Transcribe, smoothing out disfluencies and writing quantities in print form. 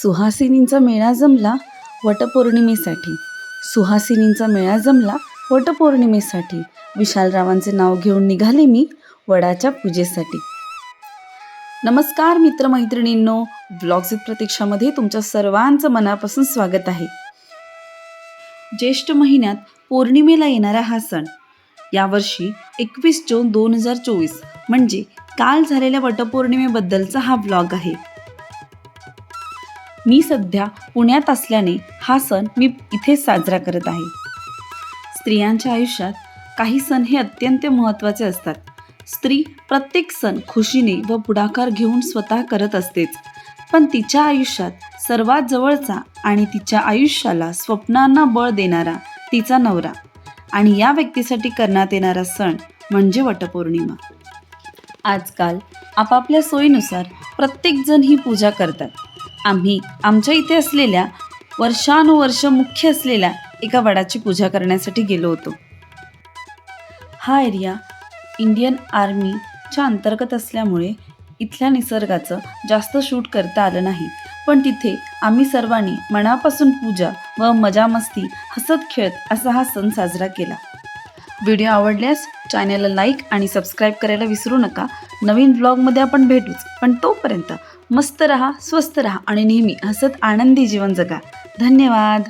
सुहासिनींचा मेळा जमला वटपौर्णिमेसाठी. सुहासिनींचा मेळा जमला वटपौर्णिमेसाठी. विशालरावांचे नाव घेऊन निघाले मी वडाच्या पूजेसाठी. नमस्कार मित्रमैत्रिणींनो, ब्लॉग्स विथ प्रतीक्षामध्ये तुमच्या सर्वांचं मनापासून स्वागत आहे. ज्येष्ठ महिन्यात पौर्णिमेला येणारा हा सण यावर्षी 21 जून 2024 म्हणजे काल झालेल्या वटपौर्णिमेबद्दलचा हा ब्लॉग आहे. मी सध्या पुण्यात असल्याने हा सण मी इथेच साजरा करत आहे. स्त्रियांच्या आयुष्यात काही सण हे अत्यंत महत्त्वाचे असतात. स्त्री प्रत्येक सण खुशीने व पुढाकार घेऊन स्वतः करत असतेच, पण तिच्या आयुष्यात सर्वात जवळचा आणि तिच्या आयुष्याला स्वप्नांना बळ देणारा तिचा नवरा आणि या व्यक्तीसाठी करण्यात येणारा सण म्हणजे वटपौर्णिमा. आजकाल आपापल्या सोयीनुसार प्रत्येकजण ही पूजा करतात. आम्ही आमच्या इथे असलेल्या वर्षानुवर्ष मुख्य असलेल्या एका वडाची पूजा करण्यासाठी गेलो होतो. हा एरिया इंडियन आर्मीच्या अंतर्गत असल्यामुळे इथल्या निसर्गाचं जास्त शूट करता आलं नाही, पण तिथे आम्ही सर्वांनी मनापासून पूजा व मजामस्ती हसत खेळत असा हा सण साजरा केला. व्हिडिओ आवडल्यास चॅनलला लाईक आणि सबस्क्राईब करायला विसरू नका. नवीन ब्लॉगमध्ये आपण भेटूच, पण तोपर्यंत मस्त रहा, स्वस्त रहा आणि नेहमी हसत आनंदी जीवन जगा. धन्यवाद.